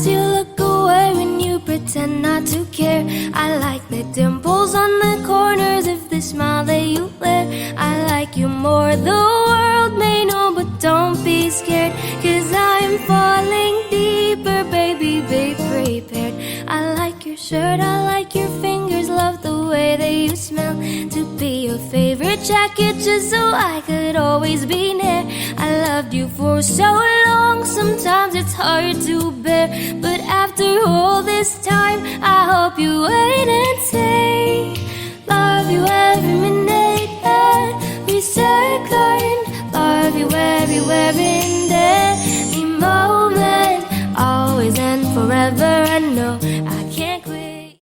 You look away when you pretend not to care. I like the dimples on the corners of the smile that you wear. I like you more, the world may know, but don't be scared, 'cause I'm falling deeper, baby, be prepared. I like your shirt, I like your fingers, love the way that you smell. To be your favorite jacket just so I could always be near. I loved you for so long, sometimes it's hard to bear. But after all this time, I hope you wait and say, love you every minute, every second. Love you everywhere in every moment. Always and forever, I know I can't quit.